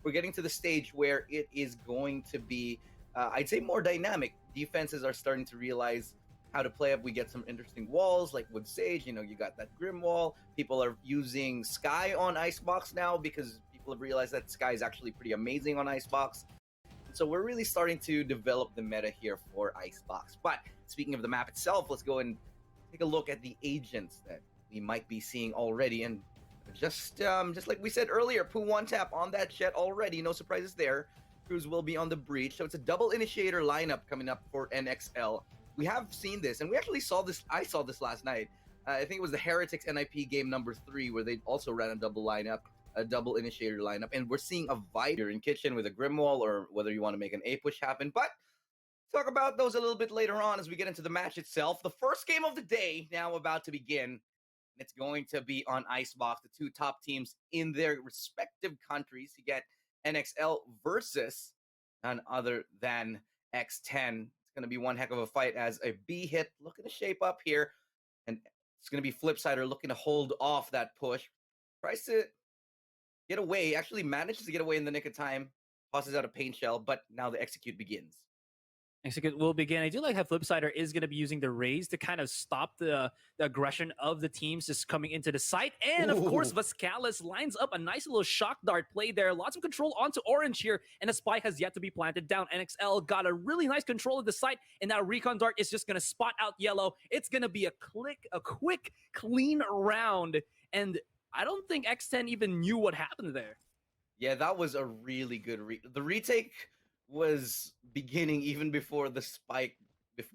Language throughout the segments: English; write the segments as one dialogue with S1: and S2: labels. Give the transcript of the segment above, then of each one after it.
S1: we're getting to the stage where it is going to be, I'd say, more dynamic. Defenses are starting to realize how to play up. We get some interesting walls, like with Sage. You got that Grim wall. People are using Sky on Icebox now because people have realized that Sky is actually pretty amazing on Icebox. So we're really starting to develop the meta here for Icebox. But speaking of the map itself, let's go and take a look at the agents that we might be seeing already. And just like we said earlier, Poo one tap on that Jet already. No surprises there. Cruz will be on the breach. So it's a double initiator lineup coming up for NXL. We have seen this, and we actually saw this. I saw this last night. I think it was the Heretics NIP game number 3, where they also ran a double lineup, a double initiator lineup, and we're seeing a Viper in kitchen with a Grimwall, or whether you want to make an A push happen. But talk about those a little bit later on as we get into the match itself. The first game of the day now about to begin. It's going to be on Icebox, the two top teams in their respective countries. You get NXL versus none other than X10. It's going to be one heck of a fight as a B hit looking to shape up here. And it's going to be Flipsider looking to hold off that push. Tries to get away, actually manages to get away in the nick of time. Tosses out a paint shell, but now the execute begins.
S2: Execute will begin. I do like how Flipsider is going to be using the raise to kind of stop the aggression of the teams just coming into the site. And of course, Vascalis lines up a nice little shock dart play there. Lots of control onto Orange here, and a spike has yet to be planted down. NXL got a really nice control of the site, and that recon dart is just going to spot out Yellow. It's going to be a quick, clean round, and I don't think X10 even knew what happened there.
S1: Yeah, that was a really good the retake was beginning even before the spike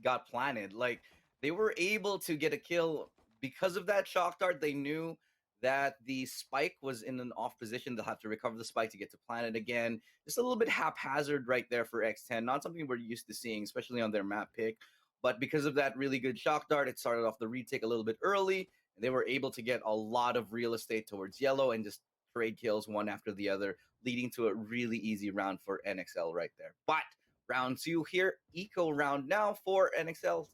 S1: got planted. Like, they were able to get a kill because of that shock dart. They knew that the spike was in an off position. They'll have to recover the spike to get to plant it again. Just a little bit haphazard right there for X10. Not something we're used to seeing, especially on their map pick. But because of that really good shock dart, it started off the retake a little bit early. And they were able to get a lot of real estate towards Yellow and just trade kills one after the other, leading to a really easy round for NXL right there. But round 2 here, eco round now for NXL,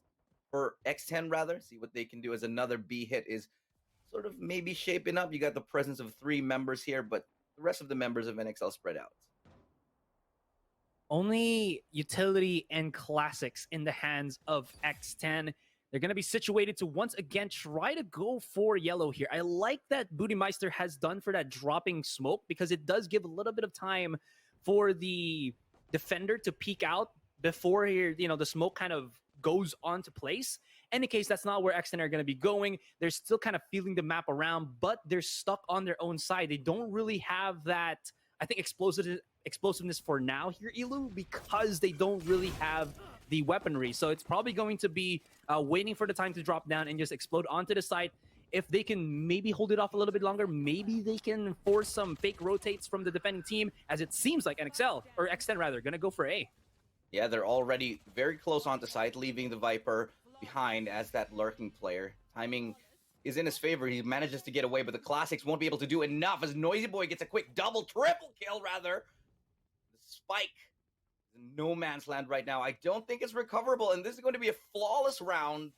S1: for X10 rather. See what they can do as another B hit is sort of maybe shaping up. You got the presence of 3 members here, but the rest of the members of NXL spread out.
S2: Only utility and classics in the hands of X10. They're going to be situated to once again try to go for Yellow here. I like that Bootymeister has done for that dropping smoke, because it does give a little bit of time for the defender to peek out before the smoke kind of goes onto place. In any case, that's not where X10 are going to be going. They're still kind of feeling the map around, but they're stuck on their own side. They don't really have that, I think, explosiveness for now here, Ilu, because they don't really have the weaponry. So it's probably going to be waiting for the time to drop down and just explode onto the site. If they can maybe hold it off a little bit longer, maybe they can force some fake rotates from the defending team, as it seems like NXL, or X10 rather, going to go for A.
S1: Yeah, they're already very close onto site, leaving the Viper behind as that lurking player. Timing is in his favor. He manages to get away, but the Classics won't be able to do enough as Noisy Boy gets a quick triple kill rather. The spike is in no man's land right now. I don't think it's recoverable, and this is going to be a flawless round.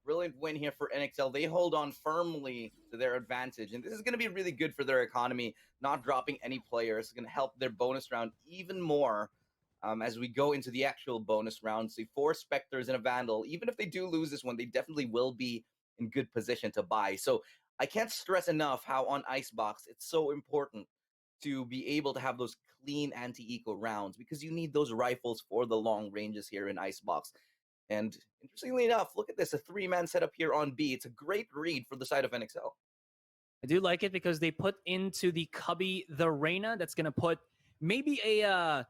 S1: Brilliant win here for NXL. They hold on firmly to their advantage, and this is going to be really good for their economy, not dropping any players. It's going to help their bonus round even more as we go into the actual bonus round. See, 4 Spectres and a Vandal. Even if they do lose this one, they definitely will be in good position to buy. So I can't stress enough how on Icebox it's so important to be able to have those clean anti-eco rounds, because you need those rifles for the long ranges here in Icebox. And interestingly enough, look at this, a 3-man setup here on B. It's a great read for the side of NXL.
S2: I do like it because they put into the cubby the Reyna. That's going to put maybe a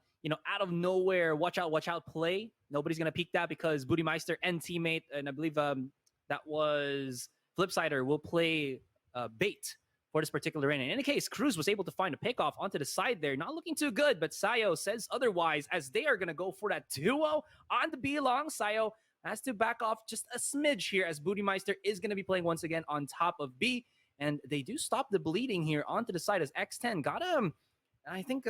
S2: out of nowhere watch out play. Nobody's going to peek that, because Bootymeister and teammate, and I believe that was Flipsider, will play bait for this particular Reyna. In any case, Cruz was able to find a pickoff onto the side there. Not looking too good, but Sayo says otherwise, as they are going to go for that duo on the B long. Sayo has to back off just a smidge here, as Bootymeister is going to be playing once again on top of B. And they do stop the bleeding here onto the side, as X10 got I think,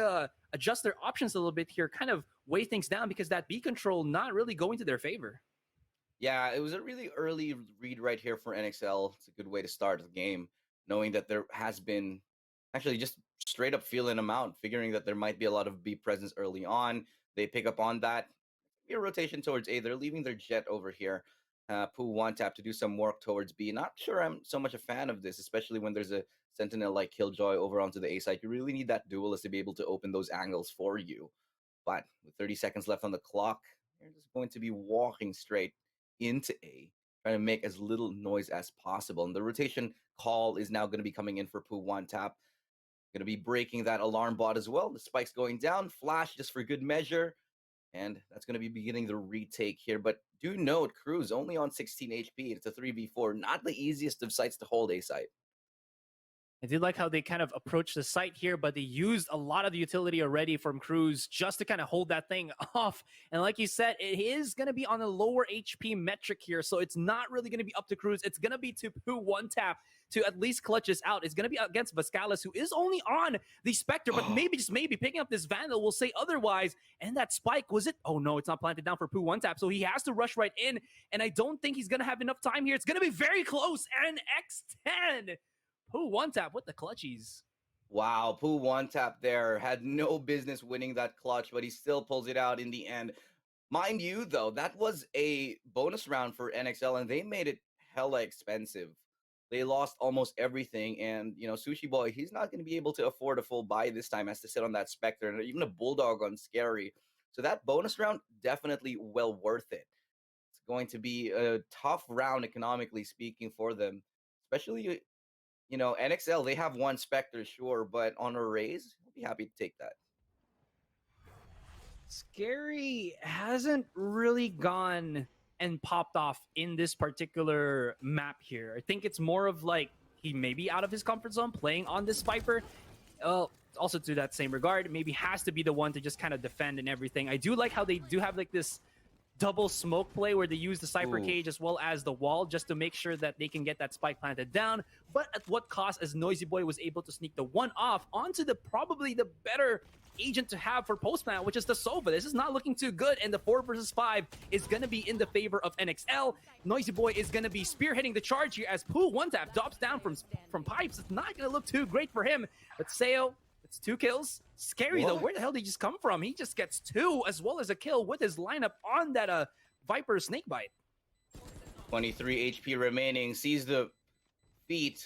S2: adjust their options a little bit here, kind of weigh things down, because that B control not really going to their favor.
S1: Yeah, it was a really early read right here for NXL. It's a good way to start the game, knowing that there has been Actually, just straight up feeling them out, figuring that there might be a lot of B presence early on. They pick up on that. Be a rotation towards A. They're leaving their jet over here. Poo one tap to do some work towards B. Not sure I'm so much a fan of this, especially when there's a sentinel like Killjoy over onto the A side. You really need that duelist to be able to open those angles for you. But with 30 seconds left on the clock, they're just going to be walking straight into A, trying to make as little noise as possible. And the rotation call is now going to be coming in for Poo one tap. Going to be breaking that alarm bot as well. The spike's going down. Flash just for good measure. And that's going to be beginning the retake here. But do note, Cruz only on 16 HP. It's a 3v4. Not the easiest of sites to hold A site.
S2: I do like how they kind of approach the site here, but they used a lot of the utility already from Cruz just to kind of hold that thing off. And like you said, it is going to be on a lower HP metric here, so it's not really going to be up to Cruz. It's going to be to Poo one tap to at least clutch this out. It's going to be against Vascalis, who is only on the Spectre, but maybe, just maybe, picking up this Vandal will say otherwise. And that spike, was it? Oh no, it's not planted down for Poo one tap, so he has to rush right in. And I don't think he's going to have enough time here. It's going to be very close. And X10. Poo one tap with the clutchies.
S1: Wow, Poo one tap there had no business winning that clutch, but he still pulls it out in the end. Mind you, though, that was a bonus round for NXL, and they made it hella expensive. They lost almost everything, and Sushi Boy, he's not going to be able to afford a full buy this time. Has to sit on that Spectre, and even a Bulldog on Scary. So that bonus round definitely well worth it. It's going to be a tough round economically speaking for them, especially. NXL, they have one Spectre, sure, but on a raise, I'll be happy to take that.
S2: Scary hasn't really gone and popped off in this particular map here. I think it's more of like he may be out of his comfort zone playing on this Viper. Also to that same regard, maybe has to be the one to just kind of defend and everything. I do like how they do have like this double smoke play where they use the Cypher Cage as well as the wall just to make sure that they can get that spike planted down. But at what cost, as Noisy Boy was able to sneak the one off onto the probably the better agent to have for post-plant, which is the Sova. This is not looking too good, and the 4 versus 5 is going to be in the favor of NXL. Noisy Boy is going to be spearheading the charge here as Poo one tap drops down from pipes. It's not going to look too great for him, but Seo, it's 2 kills. Scary though, where the hell did he just come from? He just gets 2 as well as a kill with his lineup on that Viper Snakebite.
S1: 23 HP remaining, sees the feet,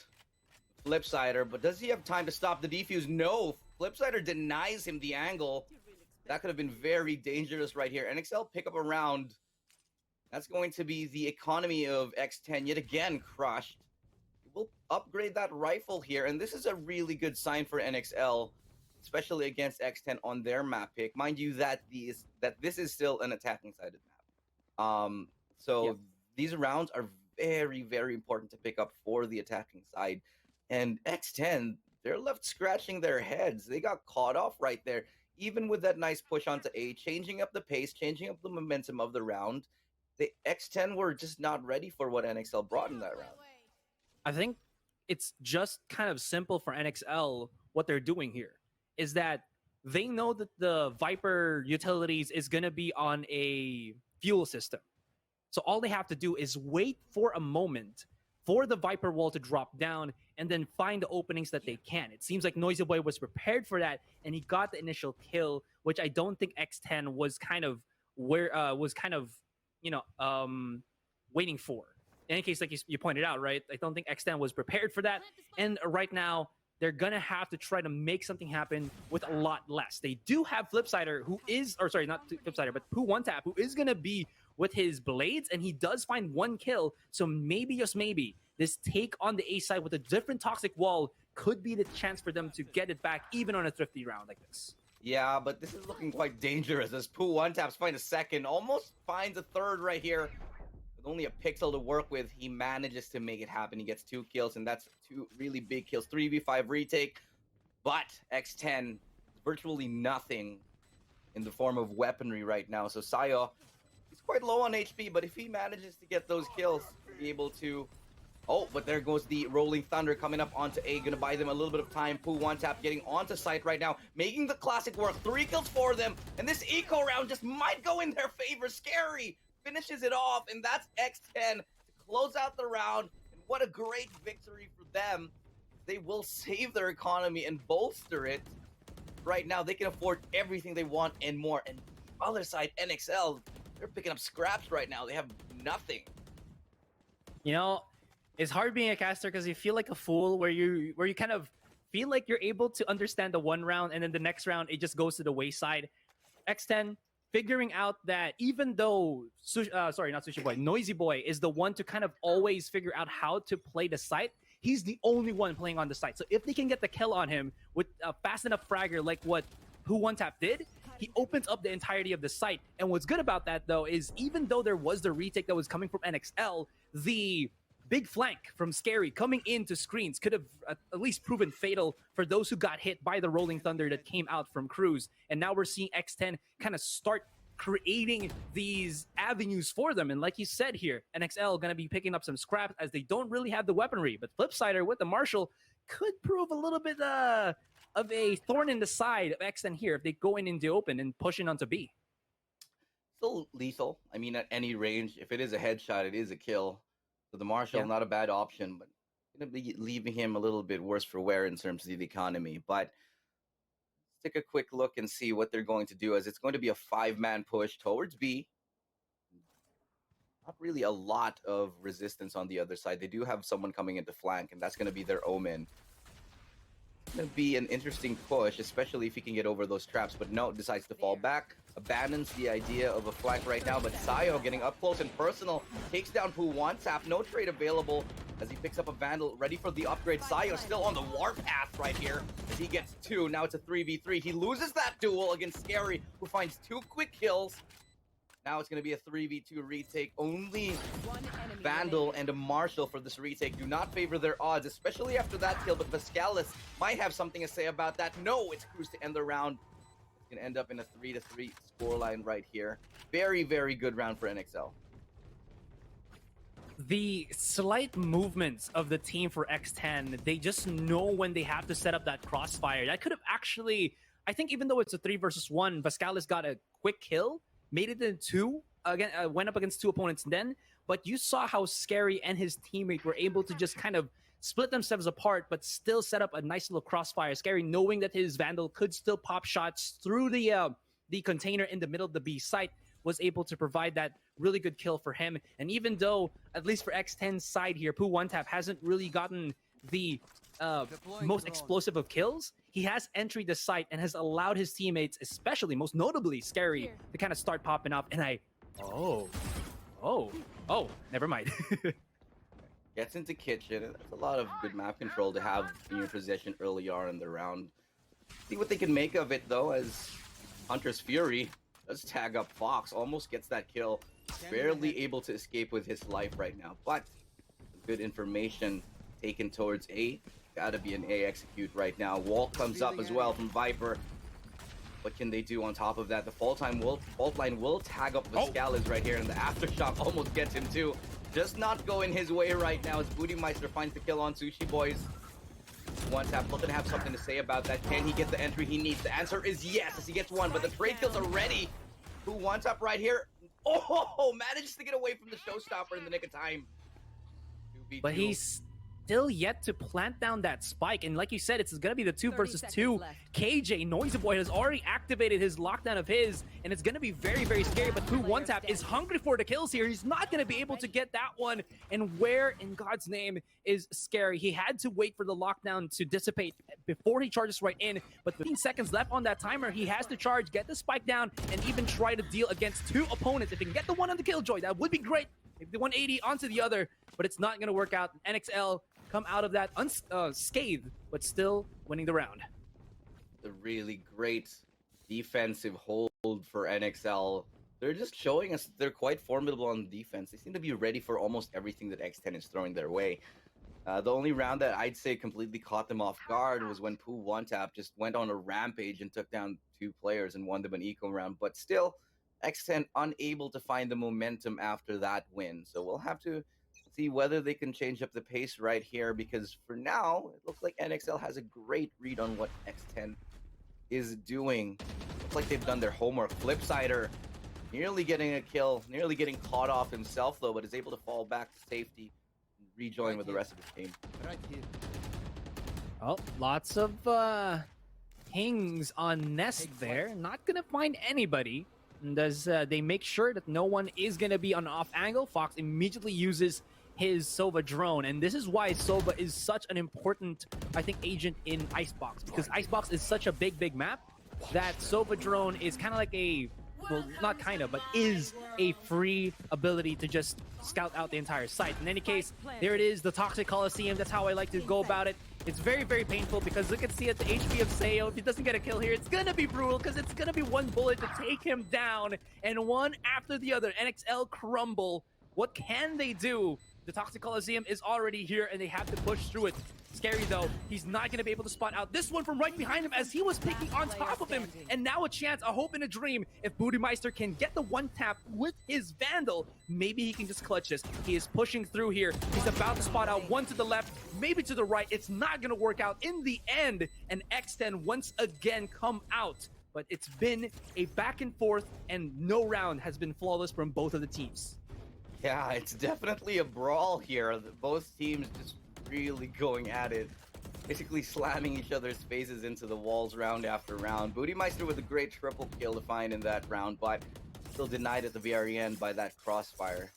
S1: Flipsider, but does he have time to stop the defuse? No, Flipsider denies him the angle. That could have been very dangerous right here. NXL pick up a round. That's going to be the economy of X10 yet again crushed. We'll upgrade that rifle here, and this is a really good sign for NXL, especially against X10 on their map pick. Mind you that this is still an attacking sided map. These rounds are very, very important to pick up for the attacking side. And X10, they're left scratching their heads. They got caught off right there, even with that nice push onto A, changing up the pace, changing up the momentum of the round. The X10 were just not ready for what NXL brought in that round.
S2: I think it's just kind of simple for NXL what they're doing here. Is that they know that the Viper utilities is going to be on a fuel system. So all they have to do is wait for a moment for the Viper wall to drop down and then find the openings that they can. It seems like Noisy Boy was prepared for that, and he got the initial kill, which I don't think X10 was kind of waiting for. In any case, like you pointed out, right? I don't think X10 was prepared for that. And right now, they're going to have to try to make something happen with a lot less. They do have Flipsider, who is, or sorry, not Flipsider, but Poo one tap, who is going to be with his blades, and he does find 1 kill. So maybe, just maybe, this take on the A side with a different toxic wall could be the chance for them to get it back, even on a thrifty round like this.
S1: Yeah, but this is looking quite dangerous as Poo one taps find a second, almost finds a third right here. With only a pixel to work with, he manages to make it happen. He gets 2 kills, and that's 2 really big kills. 3v5 retake, but X10 virtually nothing in the form of weaponry right now. So Sayo, he's quite low on HP, but if he manages to get those kills, he'll be able to... Oh, but there goes the Rolling Thunder coming up onto A. Gonna buy them a little bit of time. Poo one tap getting onto site right now, making the classic work. 3 kills for them, and this eco round just might go in their favor. Scary finishes it off, and that's X10 to close out the round. And what a great victory for them. they will save their economy and bolster it. Right now, they can afford everything they want and more. And the other side, NXL, they're picking up scraps right now. They have nothing.
S2: You know, it's hard being a caster because you feel like a fool where you kind of feel like you're able to understand the one round and then the next round it just goes to the wayside. X10 figuring out that even though sorry, not Sushi Boy, Noisy Boy is the one to kind of always figure out how to play the site, he's the only one playing on the site. So if they can get the kill on him with a fast enough fragger like what Who One Tap did, he opens up the entirety of the site. And what's good about that, though, is even though there was the retake that was coming from NXL, the big flank from Scary coming into screens could have at least proven fatal for those who got hit by the Rolling Thunder that came out from Cruz. And now we're seeing X10 kind of start creating these avenues for them. And like you said here, NXL going to be picking up some scraps as they don't really have the weaponry. But Flipsider with the Marshall could prove a little bit of a thorn in the side of X10 here if they go in the open and push in onto B.
S1: Still lethal. I mean, at any range, if it is a headshot, it is a kill. So the Marshall,
S2: Yeah.
S1: not a bad option, but going to be leaving him a little bit worse for wear in terms of the economy. But let's take a quick look and see what they're going to do, as it's going to be a 5-man push towards B. Not really a lot of resistance on the other side. They do have someone coming into flank, and that's going to be their Omen. It's going to be an interesting push, especially if he can get over those traps. But no, decides to fall back. Abandons the idea of a flank right now, but Sayo getting up close and personal takes down Who One Tap. No trade available as he picks up a Vandal, ready for the upgrade. Sayo still on the warpath right here as he gets 2. Now it's a 3v3. He loses that duel against Scary, who finds 2 quick kills. Now it's going to be a 3v2 retake. Only Vandal and a Marshall for this retake do not favor their odds, especially after that kill, but Vascalis might have something to say about that. No, it's Cruz to end the round. It's going to end up in a 3-3 scoreline right here. Very, very good round for NXL.
S2: The slight movements of the team for X10, they just know when they have to set up that crossfire. That could have actually, I think even though it's a 3 versus 1, Vascalis got a quick kill, made it in 2, again, went up against 2 opponents then, but you saw how Scary and his teammate were able to just kind of split themselves apart, but still set up a nice little crossfire. Scary knowing that his Vandal could still pop shots through the container in the middle of the B site, was able to provide that really good kill for him. And even though, at least for X10's side here, Poo One Tap hasn't really gotten the most explosive of kills, he has entered the site and has allowed his teammates, especially, most notably, Scary, to kind of start popping up. And never mind.
S1: Gets into kitchen. That's a lot of good map control to have in your possession early on in the round. See what they can make of it, though, as Hunter's Fury does tag up Fox, almost gets that kill. Barely able to escape with his life right now, but good information taken towards A. Gotta be an A execute right now. Wall comes up as well from Viper. What can they do on top of that? The fault line will tag up Vascalis right here, and the aftershock almost gets him too. Just not going his way right now as Bootymeister finds the kill on Sushi Boys. One Tap looking to have something to say about that. Can he get the entry he needs? The answer is yes, as he gets 1, but the trade kills are ready. Who One Tap right here? Oh, manages to get away from the showstopper in the nick of time. 2v2.
S2: But he's still yet to plant down that spike. And like you said, it's going to be the 2 versus 2. KJ, Noisy Boy, has already activated his lockdown of his, and it's going to be very, very scary. But Who One Tap is hungry for the kills here. He's not going to be able to get that one. And where in God's name is Scary? He had to wait for the lockdown to dissipate before he charges right in. But 15 seconds left on that timer. He has to charge, get the spike down, and even try to deal against 2 opponents. If he can get the one on the Killjoy, that would be great. Maybe the 180 onto the other, but it's not going to work out. NXL come out of that unscathed, but still winning the round.
S1: The really great defensive hold for NXL. They're just showing us they're quite formidable on defense. They seem to be ready for almost everything that X10 is throwing their way. The only round that I'd say completely caught them off guard was when Poo One Tap just went on a rampage and took down 2 players and won them an eco round. But still, X10 unable to find the momentum after that win. So we'll have to see whether they can change up the pace right here, because for now, it looks like NXL has a great read on what X10 is doing. Looks like they've done their homework. Flipsider nearly getting a kill, nearly getting caught off himself though, but is able to fall back to safety and rejoin with the rest of his team.
S3: Right here.
S2: Well, lots of pings on Nest there. Not gonna find anybody. And as they make sure that no one is gonna be on off angle, Fox immediately uses his Sova drone, and this is why Sova is such an important, I think, agent in Icebox, because Icebox is such a big map that Sova drone is kind of like a, well, not kind of, but is a free ability to just scout out the entire site. In any case, there it is, the Toxic Coliseum. That's how I like to go about it. It's very painful because look at see at the HP of Sayo. If he doesn't get a kill here, it's gonna be brutal because it's gonna be one bullet to take him down, and one after the other. NXL crumble. What can they do? The Toxic Coliseum is already here, and they have to push through it. Scary, though. He's not going to be able to spot out this one from right behind him as he was picking on top of him. And now a chance, a hope, and a dream. If Bootymeister can get the one tap with his Vandal, maybe he can just clutch this. He is pushing through here. He's about to spot out one to the left, maybe to the right. It's not going to work out in the end. And X10 once again come out. But it's been a back and forth, and no round has been flawless from both of the teams.
S1: Yeah, it's definitely a brawl here. Both teams just really going at it, basically slamming each other's faces into the walls round after round. Bootymeister with a great triple kill to find in that round, but still denied at the very end by that crossfire.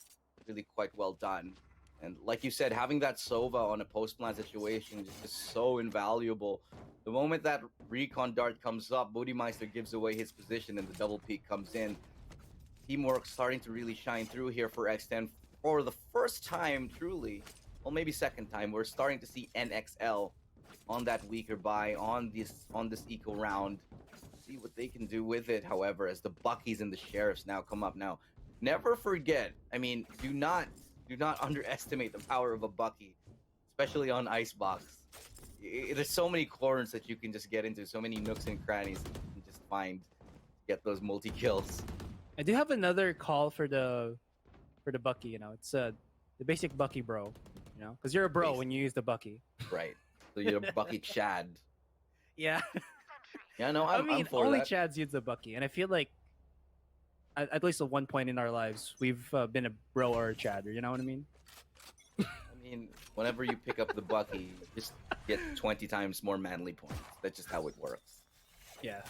S1: Really quite well done. And like you said, having that Sova on a post-plant situation is just so invaluable. The moment that recon dart comes up, Bootymeister gives away his position and the double peek comes in. Teamwork starting to really shine through here for X10 for the first time, truly. Well, maybe second time. We're starting to see NXL on that weaker buy on this eco round. See what they can do with it, however, as the Buckies and the Sheriffs now come up. Now, never forget, I mean, do not underestimate the power of a Bucky, especially on Icebox. There's so many corners that you can just get into, so many nooks and crannies that you can just find, get those multi-kills.
S2: I do have another call for the Bucky. You know, it's the basic Bucky bro. You know, because you're a bro when you use the Bucky.
S1: Right. So you're a Bucky Chad.
S2: Yeah.
S1: Yeah, no,
S2: I mean,
S1: I'm for
S2: only
S1: that.
S2: Chads use the Bucky, and I feel like at least at one point in our lives, we've been a bro or a Chad. You know what I mean?
S1: I mean, whenever you pick up the Bucky, you just get 20 times more manly points. That's just how it works.
S2: Yeah.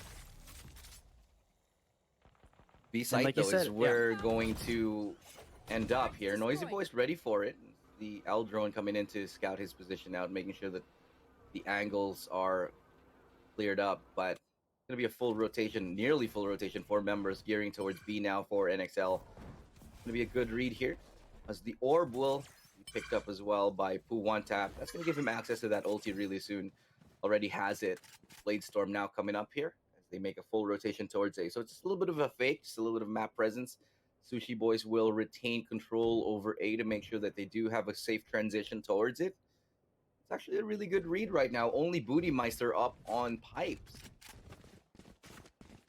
S1: B-site,
S2: like
S1: though,
S2: you said,
S1: is we're going to end up here. Noisy Boy's ready for it. The L drone coming in to scout his position out, making sure that the angles are cleared up. But it's going to be a full rotation, nearly full rotation, 4 members gearing towards B now for NXL. Going to be a good read here, as the orb will be picked up as well by Poo One Tap. That's going to give him access to that ulti really soon. Already has it. Blade Storm now coming up here. They make a full rotation towards A. So it's just a little bit of a fake, just a little bit of map presence. Sushi Boys will retain control over A to make sure that they do have a safe transition towards it. It's actually a really good read right now. Only Bootymeister up on pipes.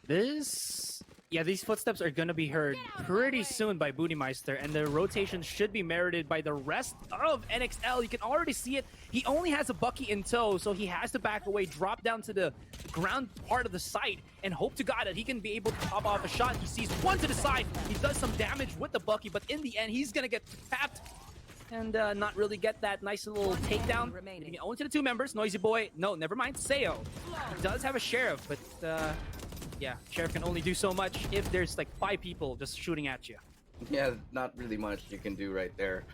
S2: These footsteps are going to be heard pretty soon by Bootymeister, and the rotation should be merited by the rest of NXL. You can already see it. He only has a Bucky in tow, so he has to back away, drop down to the ground part of the site, and hope to God that he can be able to pop off a shot. He sees one to the side. He does some damage with the Bucky, but in the end, he's going to get tapped and not really get that nice little takedown. Only to the 2 members. Noisy Boy. No, never mind. Sayo. He does have a Sheriff, but... yeah, Sheriff can only do so much if there's like 5 people just shooting at you.
S1: Yeah, not really much you can do right there.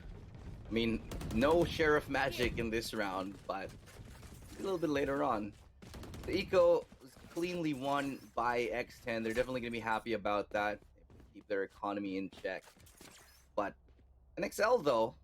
S1: I mean, no Sheriff magic in this round, but a little bit later on. The Eco was cleanly won by X10. They're definitely going to be happy about that. Keep their economy in check. But NXL, though,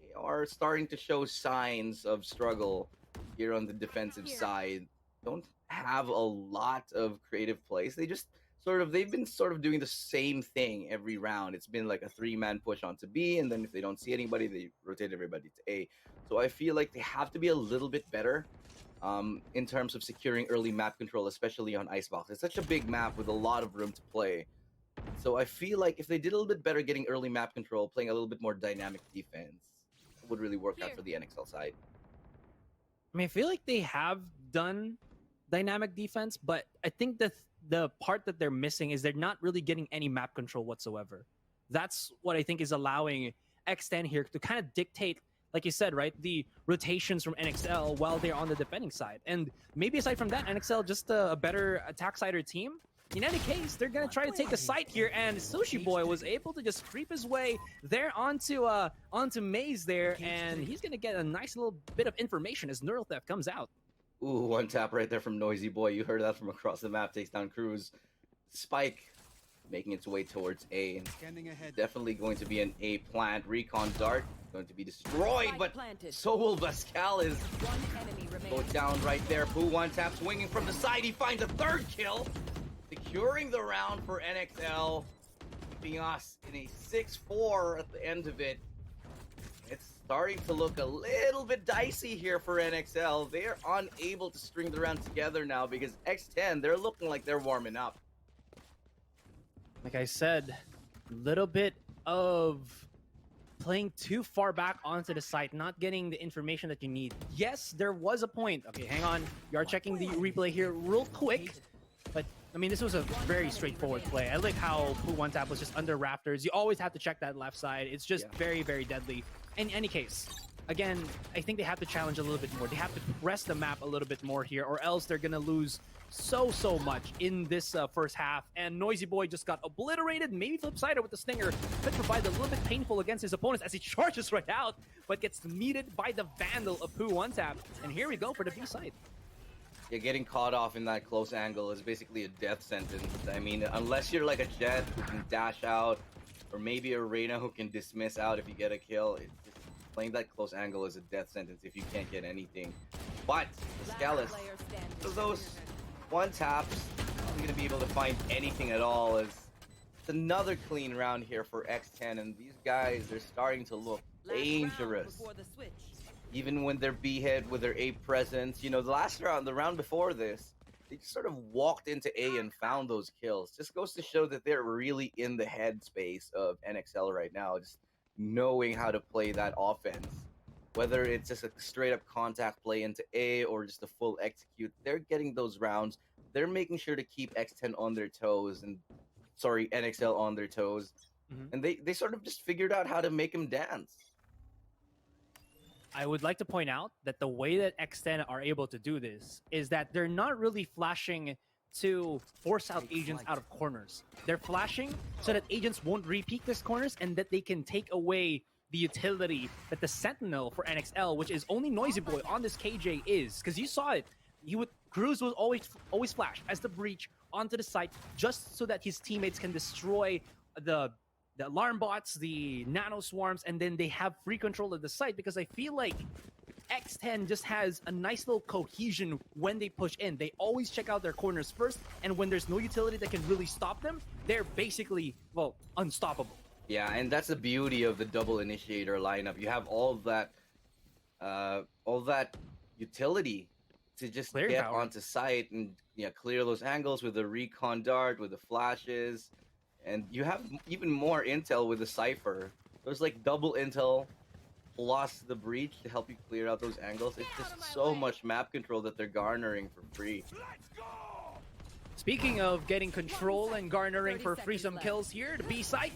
S1: they are starting to show signs of struggle here on the defensive side. Don't have a lot of creative plays. They've been sort of doing the same thing every round. It's been like a 3-man push onto B, and then if they don't see anybody, they rotate everybody to A. So I feel like they have to be a little bit better in terms of securing early map control, especially on Icebox. It's such a big map with a lot of room to play. So I feel like if they did a little bit better getting early map control, playing a little bit more dynamic defense, it would really work out for the NXL side.
S2: I mean, I feel like they have done dynamic defense, but I think that the part that they're missing is they're not really getting any map control whatsoever. That's what I think is allowing X10 here to kind of dictate like you said, right, the rotations from NXL while they're on the defending side. And maybe aside from that, NXL just a better attack sider team. In any case, they're gonna try to take the site here, and Sushi Boy was able to just creep his way there onto Maze there, and he's gonna get a nice little bit of information as Neural Theft comes out.
S1: Ooh, one tap right there from Noisy Boy. You heard that from across the map. Takes down Cruz. Spike making its way towards A. And definitely going to be an A plant. Recon Dart going to be destroyed, but so will Vascalis. Go down right there. Pooh one tap swinging from the side. He finds a third kill. Securing the round for NXL. Keeping us in a 6-4 at the end of it. It's starting to look a little bit dicey here for NXL. They are unable to string the round together now because X10, they're looking like they're warming up.
S2: Like I said, a little bit of playing too far back onto the site, not getting the information that you need. Yes, there was a point. Okay, hang on. You are checking the replay here real quick. But, I mean, this was a very straightforward play. I like how Pooh one tap was just under rafters. You always have to check that left side. It's just very, very deadly. In any case, again, I think they have to challenge a little bit more. They have to press the map a little bit more here, or else they're going to lose so much in this first half. And Noisy Boy just got obliterated. Maybe Flipsider with the Stinger could provide a little bit painful against his opponents as he charges right out, but gets meted by the Vandal of Pooh one tap. And here we go for the B side.
S1: Yeah, getting caught off in that close angle is basically a death sentence. I mean, unless you're like a Jet who can dash out, or maybe a Reyna who can dismiss out if you get a kill, playing that close angle is a death sentence if you can't get anything. But Vascalis, those one taps, not going to be able to find anything at all. It's another clean round here for X10, and these guys, they're starting to look dangerous. Even when they're B-head with their A presence. You know, the last round, the round before this, they just sort of walked into A and found those kills. Just goes to show that they're really in the headspace of NXL right now, just knowing how to play that offense. Whether it's just a straight-up contact play into A or just a full execute, they're getting those rounds. They're making sure to keep X10 on their toes, and sorry, NXL on their toes. And they sort of just figured out how to make them dance.
S2: I would like to point out that the way that X10 are able to do this is that they're not really flashing to force out agents out of corners. They're flashing so that agents won't re-peek these corners and that they can take away the utility that the Sentinel for NXL, which is only Noisy Boy on this KJ, is. Because you saw it. Cruz was always flash as the breach onto the site just so that his teammates can destroy the alarm bots, the nano swarms, and then they have free control of the site, because I feel like X10 just has a nice little cohesion when they push in. They always check out their corners first, and when there's no utility that can really stop them, they're basically, well, unstoppable.
S1: Yeah, and that's the beauty of the double initiator lineup. You have all that utility to just get onto site and clear those angles with the recon dart, with the flashes. And you have even more intel with the Cypher. There's like double intel plus the breach to help you clear out those angles. It's just so much map control that they're garnering for free.
S2: Speaking of getting control and garnering for free some kills here, the B site,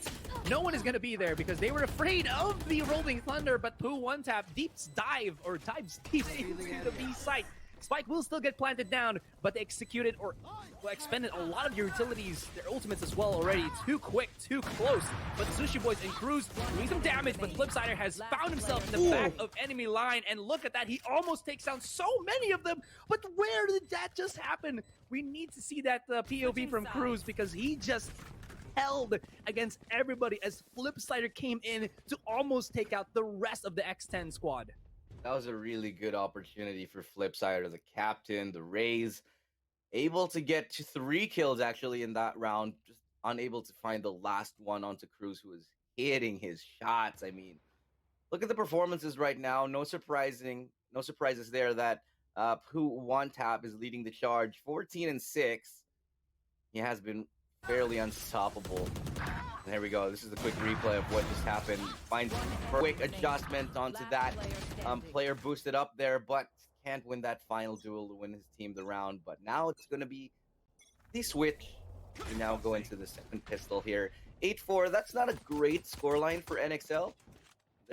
S2: no one is going to be there because they were afraid of the Rolling Thunder, but Pooh one tap dives deep into the B site. Spike will still get planted down, but they executed or expended a lot of your utilities, their ultimates as well already. Too quick, too close. But the Sushi Boys and Cruz doing some damage, but Flipsider has found himself in the back of enemy line. And look at that, he almost takes down so many of them. But where did that just happen? We need to see that POV from Cruz, because he just held against everybody as Flipsider came in to almost take out the rest of the X10 squad.
S1: That was a really good opportunity for Flipsider, the captain, the Rays. Able to get to 3 kills actually in that round. Just unable to find the last one onto Cruz, who was hitting his shots. I mean, look at the performances right now. No surprises there that Pooh one tap is leading the charge. 14-6. He has been fairly unstoppable. There we go. This is a quick replay of what just happened. Finds a quick adjustment onto that. Player boosted up there, but can't win that final duel to win his team the round. But now it's going to be the switch. We now go into the second pistol here. 8-4. That's not a great scoreline for NXL.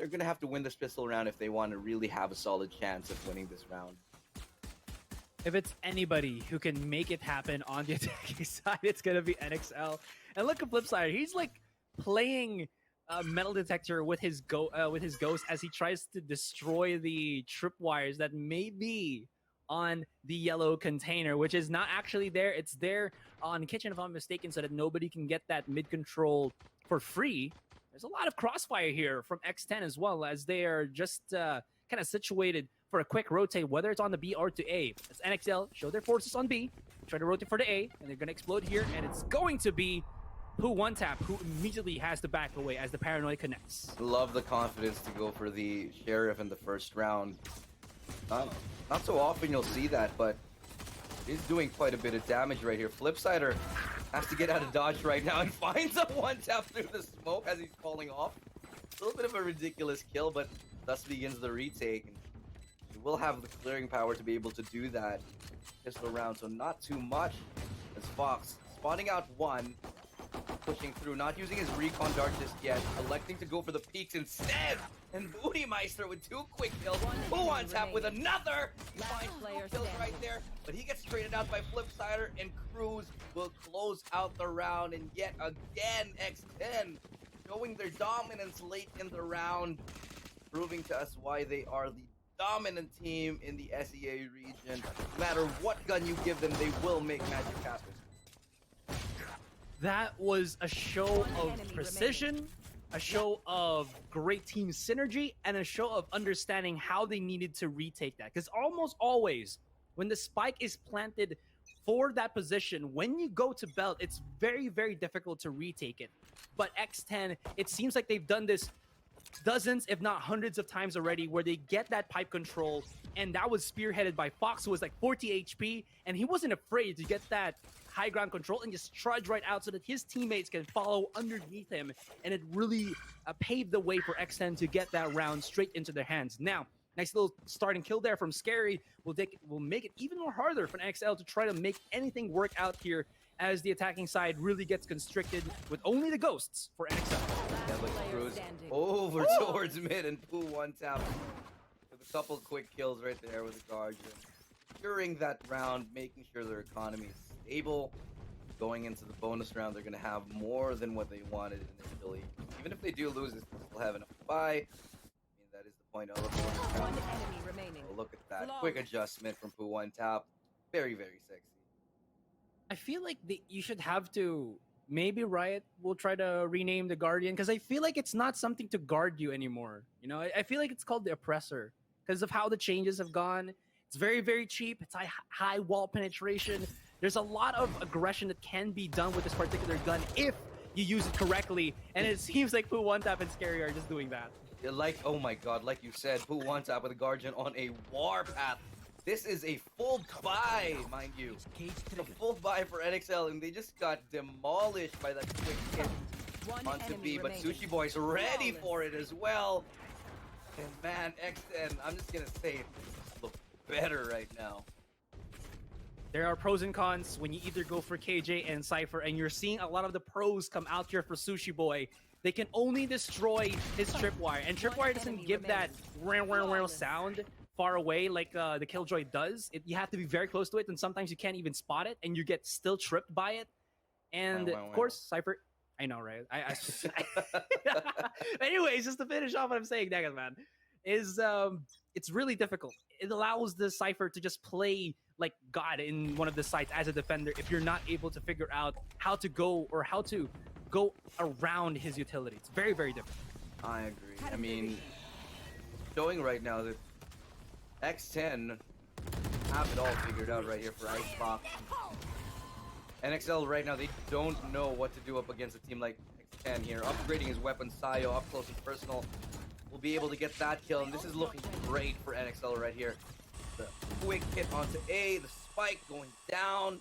S1: they're gonna have to win this pistol round if they want to really have a solid chance of winning this round.
S2: If it's anybody who can make it happen on the attacking side, it's gonna be NXL. And look at Flipside, he's like playing metal detector with his ghost as he tries to destroy the tripwires that may be on the yellow container, which is not actually there. It's there on kitchen, if I'm mistaken, so that nobody can get that mid control for free. There's a lot of crossfire here from X10 as well, as they are just kind of situated for a quick rotate, whether it's on the B or to A. As NXL show their forces on B, try to rotate for the A, and they're going to explode here, and it's going to be Who One Tap, who immediately has to back away as the paranoid connects.
S1: Love the confidence to go for the Sheriff in the first round. Not so often you'll see that, but he's doing quite a bit of damage right here. Flipsider has to get out of dodge right now and finds a one tap through the smoke as he's falling off. A little bit of a ridiculous kill, but thus begins the retake. And he will have the clearing power to be able to do that pistol round, so not too much. As Fox spawning out one, pushing through, not using his recon dart just yet, electing to go for the peaks instead. And Booty Meister with 2 quick kills. Who on tap with another? He finds 2 kills right there, but he gets traded out by Flipsider, and Cruz will close out the round. And yet again, X10 showing their dominance late in the round, proving to us why they are the dominant team in the SEA region. No matter what gun you give them, they will make magic happen.
S2: That was a show of precision, a show of great team synergy, and a show of understanding how they needed to retake that. Because almost always, when the spike is planted for that position, when you go to belt, it's very, very difficult to retake it. But X10, it seems like they've done this dozens, if not hundreds of times already, where they get that pipe control, and that was spearheaded by Fox, who was like 40 HP, and he wasn't afraid to get that high ground control and just trudge right out so that his teammates can follow underneath him, and it really paved the way for X10 to get that round straight into their hands. Now, nice little starting kill there from Scary will make it even more harder for NXL to try to make anything work out here, as the attacking side really gets constricted with only the ghosts for NXL.
S1: Yeah, look, Cruz over towards mid, and Pooh one tap with a couple quick kills right there with the Guardian. During that round, making sure their economy is stable. Going into the bonus round, they're going to have more than what they wanted initially. Even if they do lose, they still have enough to buy. I mean, that is the point of the bonus round. Oh, look at that. Quick adjustment from Pooh one tap. Very, very sexy.
S2: I feel like you should have to, maybe Riot will try to rename the Guardian, because I feel like it's not something to guard you anymore. You know, I feel like it's called the Oppressor because of how the changes have gone. It's very, very cheap. It's high wall penetration. There's a lot of aggression that can be done with this particular gun if you use it correctly. And it seems like Pooh One Tap and Scary are just doing that.
S1: Like, oh my god, like you said, Pooh One Tap with a Guardian on a warpath. This is a full buy, mind you. It's a full buy for NXL, and they just got demolished by that quick hit onto B. But Sushi Boy's ready for it as well. And man, X10, I'm just gonna say it looks better right now.
S2: There are pros and cons when you either go for KJ and Cypher, and you're seeing a lot of the pros come out here for Sushi Boy. They can only destroy his tripwire, and tripwire doesn't give that sound far away like the Killjoy does. You have to be very close to it, and sometimes you can't even spot it, and you get still tripped by it. And of course, Cypher, I know, right? Anyways, just to finish off what I'm saying, Dagan, man, is it's really difficult. It allows the Cypher to just play like God in one of the sites as a defender if you're not able to figure out how to go around his utility. It's very, very difficult.
S1: I agree. I mean, showing right now that X10 have it all figured out right here for Icebox. NXL right now, they don't know what to do up against a team like X10 here. Upgrading his weapon, Sayo, up close and personal, will be able to get that kill, and this is looking great for NXL right here. The quick hit onto A, the spike going down,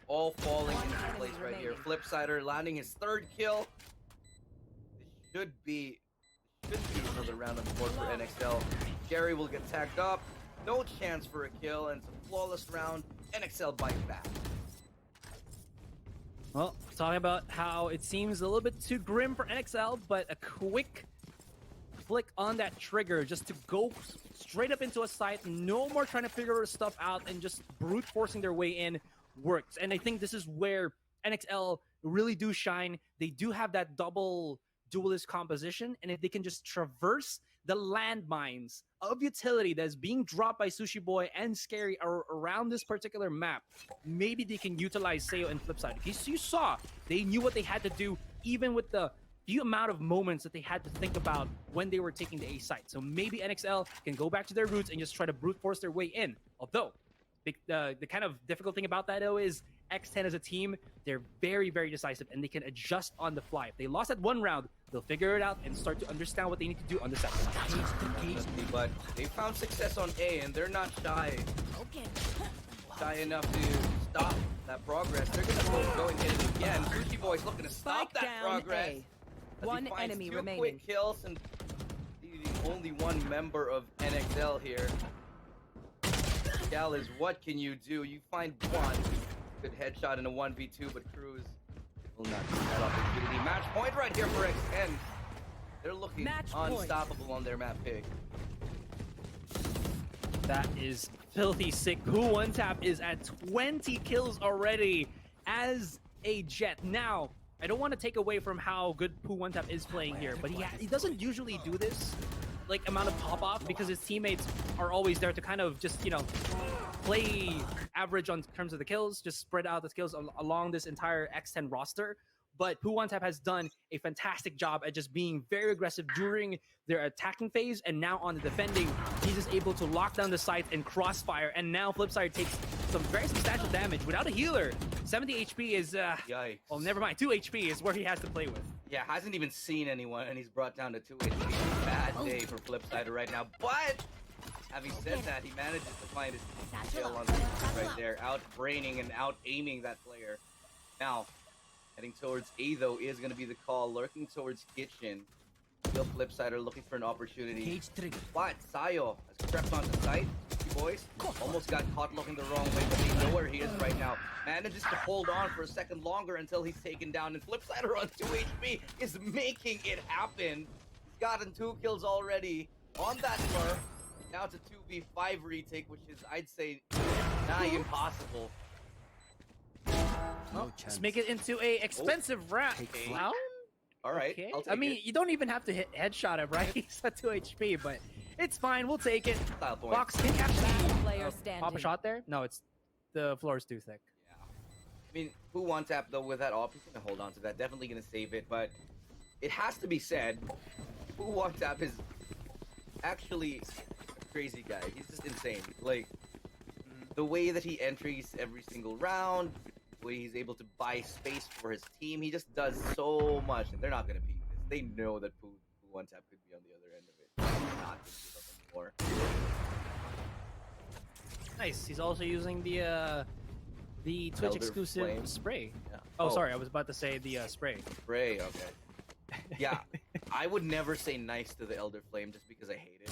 S1: all falling into place right here. Flipsider landing his 3rd kill. This should be another round on the board for NXL. Gary will get tagged up, no chance for a kill, and it's a flawless round. NXL bite back.
S2: Well, talking about how it seems a little bit too grim for NXL, but a quick flick on that trigger just to go straight up into a site. No more trying to figure stuff out and just brute forcing their way in works. And I think this is where NXL really do shine. They do have that double duelist composition, and if they can just traverse the landmines of utility that's being dropped by Sushi Boy and Scary around this particular map, maybe they can utilize Seo and Flipside. Because you saw, they knew what they had to do, even with the few amount of moments that they had to think about when they were taking the A site. So maybe NXL can go back to their roots and just try to brute force their way in. Although, the kind of difficult thing about that, though, is X10 as a team, they're very, very decisive, and they can adjust on the fly. If they lost that one round, they'll figure it out and start to understand what they need to do on the second round.
S1: But they found success on A, and they're not shy.
S3: Okay.
S1: Shy enough to stop that progress. They're going to both go and hit it again. Sushi Boy's looking to stop
S3: Spike
S1: that
S3: down
S1: progress.
S3: A.
S1: As
S3: One
S1: he finds
S3: enemy
S1: two
S3: remaining.
S1: quick kills, and the only one member of NXL here. Gal is, what can you do? You find one good headshot in a 1v2, but Cruz will not get that opportunity. Match point right here for X10. They're looking
S3: Match point.
S1: unstoppable on their map pick.
S2: That is filthy sick. Poo One Tap is at 20 kills already as a Jet. Now, I don't want to take away from how good Poo One Tap is playing here, but he doesn't usually do this like amount of pop off because his teammates are always there to kind of just, you know, play average on terms of the kills, just spread out the kills along this entire X10 roster. But Poo One Tap has done a fantastic job at just being very aggressive during their attacking phase, and now on the defending, he's just able to lock down the sites and crossfire, and now Flipside takes some very substantial damage without a healer. 70 HP is,
S1: Yikes.
S2: well, never mind, 2 HP is where he has to play with.
S1: Yeah, hasn't even seen anyone, and he's brought down to 2 HP. Bad day for Flipside right now. But having said that, he manages to find his kill on the right there, out-braining and out-aiming that player. Now, heading towards A, though, is going to be the call. Lurking towards Kitchen. Still Flipside are looking for an opportunity. But Sayo has crept onto site. You boys almost got caught looking the wrong way, but they know where he is right now. Manages to hold on for a second longer until he's taken down. And Flipside on 2 HP is making it happen. He's gotten 2 kills already on that Smurf. Now it's a 2v5 retake, which is, I'd say, nigh impossible.
S2: Let's make it into a expensive round.
S1: All right,
S2: Okay.
S1: I'll take
S2: I mean,
S1: it.
S2: you don't even have to hit headshot him, right? He's at 2 HP, but it's fine. We'll take it.
S1: Style point.
S2: Fox, can you actually
S3: Last player
S2: pop a
S3: standing.
S2: shot there? No, it's the floor is too thick.
S1: Yeah. I mean, who One Tap, though, with that op, he's going to hold on to that. Definitely going to save it, but it has to be said, who One Tap is actually a crazy guy. He's just insane. Like, the way that he entries every single round, the way he's able to buy space for his team, he just does so much, and they're not going to beat this. They know that Poo One Tap could be on the other end of it. They're not going to give up anymore.
S2: Nice. He's also using the Twitch
S1: Elder
S2: exclusive
S1: Flame.
S2: spray.
S1: Yeah.
S2: Oh, sorry. I was about to say the spray.
S1: Spray, okay. Yeah, I would never say nice to the Elder Flame just because I hate it.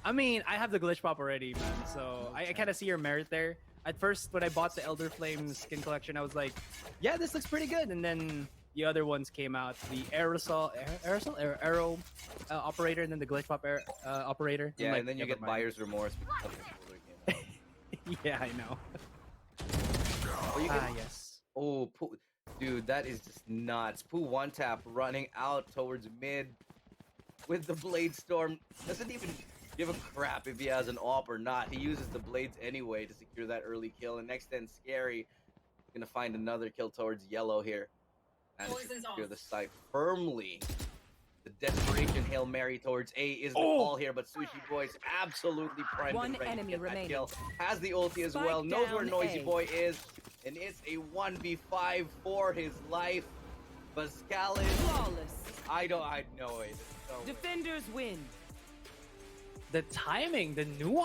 S2: I mean, I have the glitch pop already, man. So I kind of see your merit there. At first, when I bought the Elder Flame skin collection, I was like, yeah, this looks pretty good. And then the other ones came out, the arrow operator, and then the glitch pop operator.
S1: Yeah,
S2: I'm like,
S1: and then you
S2: never
S1: get
S2: mind.
S1: buyer's remorse because something cooler came out.
S2: Yeah, I know.
S1: Oh, you
S2: Ah,
S1: can...
S2: yes.
S1: Oh, Poo... Dude, that is just nuts. Poo One Tap running out towards mid with the Blade Storm. Doesn't even give a crap if he has an op or not. He uses the blades anyway to secure that early kill. And next then, Scary gonna find another kill towards Yellow here. And secure the site firmly. The desperation Hail Mary towards A is the call here, but Sushi Boy's absolutely primed
S3: One
S1: and ready
S3: enemy
S1: to get that
S3: remaining.
S1: kill. Has the ulti as
S3: Spike
S1: well, knows where
S3: down
S1: Noisy
S3: A.
S1: Boy is, and it's a 1v5 for his life. Pascalis,
S3: Flawless.
S1: I know it. So
S3: Defenders win.
S2: The timing, the nuance.